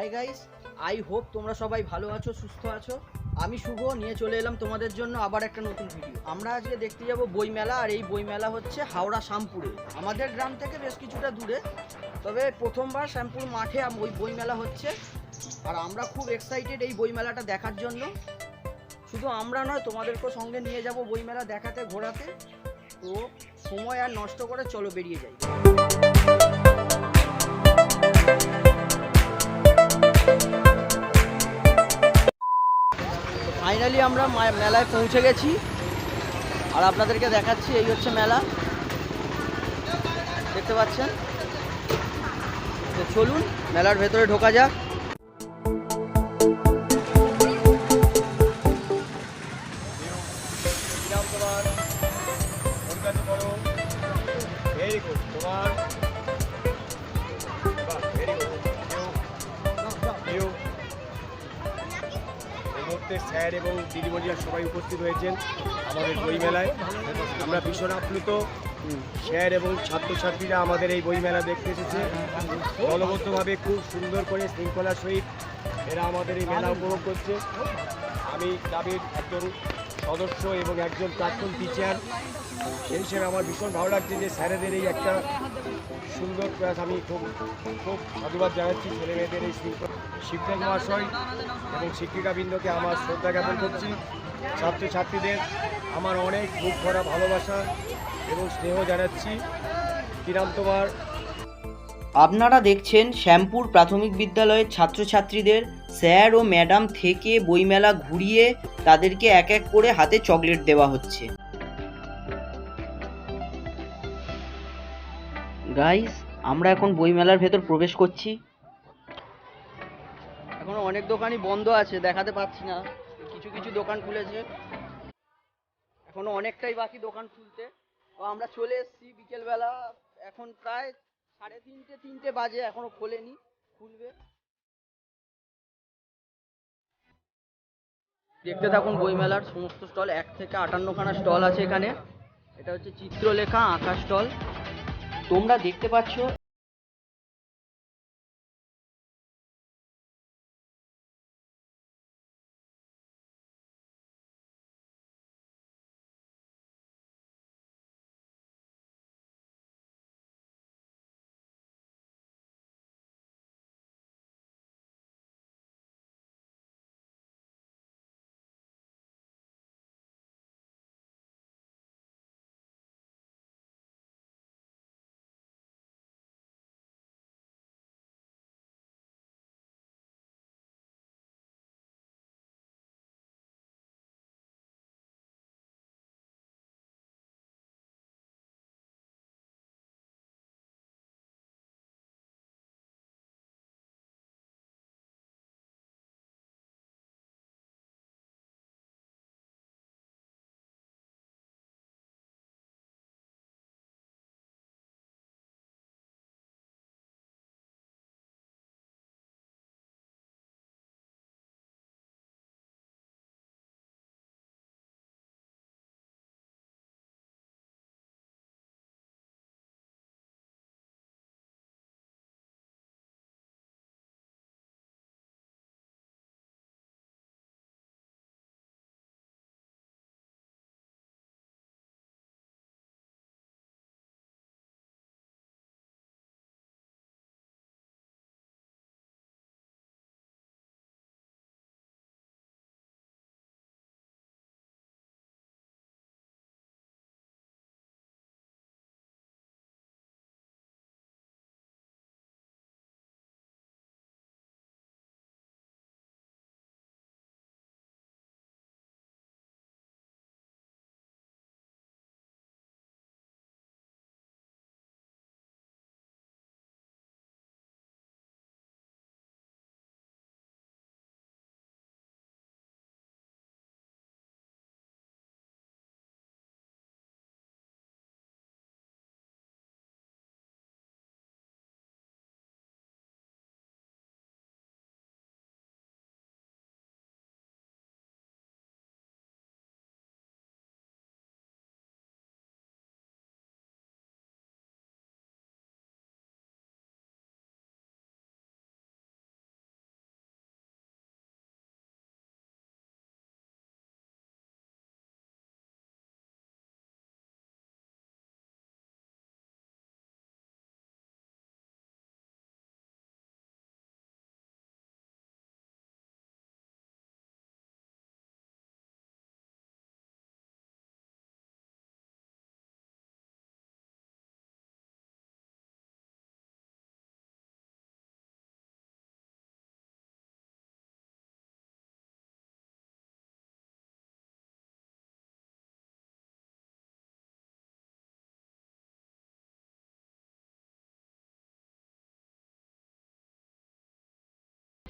Hi guys, I hope তোমরা সবাই ভালো আছো, সুস্থ আছো। আমি শুভ নিয়ে চলে এলাম তোমাদের জন্য আবার একটা নতুন ভিডিও। আমরা আজকে দেখতে যাব বইমেলা, আর এই বইমেলা হচ্ছে হাওড়া শ্যামপুরে, আমাদের গ্রাম থেকে বেশ কিছুটা দূরে। তবে প্রথমবার শ্যামপুর মাঠে ওই বইমেলা হচ্ছে, আর আমরা খুব এক্সাইটেড এই বইমেলাটা দেখার জন্য। শুধু আমরা নয়, তোমাদেরকেও সঙ্গে নিয়ে যাব বইমেলা দেখাতে, ঘোরাতে। তো সময় আর নষ্ট করে চলো বেরিয়ে যাই। ফাইনালি আমরা মেলায় পৌঁছে গেছি, আর আপনাদেরকে দেখাচ্ছি। এই হচ্ছে মেলা, দেখতে পাচ্ছেন। তো চলুন মেলার ভেতরে ঢোকা যাক। স্যার এবং দিদিমণিরা সবাই উপস্থিত হয়েছেন আমাদের বইমেলায়। আমরা ভীষণ আপ্লুত। স্যার এবং ছাত্রছাত্রীরা আমাদের এই বইমেলা দেখতে এসেছে দলবদ্ধভাবে, খুব সুন্দর করে শৃঙ্খলার সহিত এরা আমাদের এই মেলা উপভোগ করছে। আমি ক্লাবের একজন সদস্য এবং একজন প্রাক্তন টিচার, সেই হিসেবে আমার ভীষণ ভালো লাগছে যে স্যারেদের এই একটা সুন্দর ক্লাস। আমি খুব খুব সাধুবাদ জানাচ্ছি ছেলে মেয়েদের এই শিক্ষক মহাশয় এবং শিক্ষিকাবৃন্দকে আমার শ্রদ্ধা জ্ঞাপন করছি। ছাত্রছাত্রীদের আমার অনেক বুক ভরা ভালোবাসা এবং স্নেহ জানাচ্ছি। কি নাম তোমার? আপনারা দেখছেন শ্যামপুর প্রাথমিক বিদ্যালয়ের ছাত্রছাত্রীদের স্যার ও ম্যাডাম থেকে বইমেলা ঘুরিয়ে তাদেরকে এক এক করে হাতে চকলেট দেওয়া হচ্ছে। গাইস, আমরা এখন বইমেলার ভেতর প্রবেশ করছি। এখনো অনেক দোকানই বন্ধ আছে, দেখাতে পাচ্ছি না। কিছু কিছু দোকান খুলেছে, এখনো অনেকটাই বাকি দোকান খুলতে। তো আমরা চলে এসেছি বিকেলবেলা, এখন প্রায় 3:30 বাজে, এখনো খোলেনি, খুলবে। দেখতে থাকুন বইমেলার সমস্ত স্টল, 1 থেকে 58খানা স্টল আছে এখানে। এটা হচ্ছে চিত্রলেখা আঁকা স্টল, তোমরা দেখতে পাচ্ছ।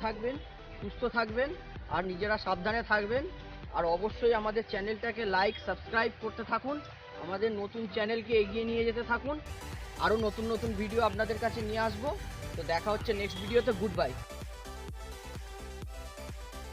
থাকবেন, সুস্থ থাকবেন আর নিজেরা সাবধানে থাকবেন। আর অবশ্যই আমাদের চ্যানেলটাকে লাইক সাবস্ক্রাইব করতে থাকুন, আমাদের নতুন চ্যানেলকে এগিয়ে নিয়ে যেতে থাকুন। আরও নতুন নতুন ভিডিও আপনাদের কাছে নিয়ে আসবো। তো দেখা হচ্ছে নেক্সট ভিডিওতে। Good bye.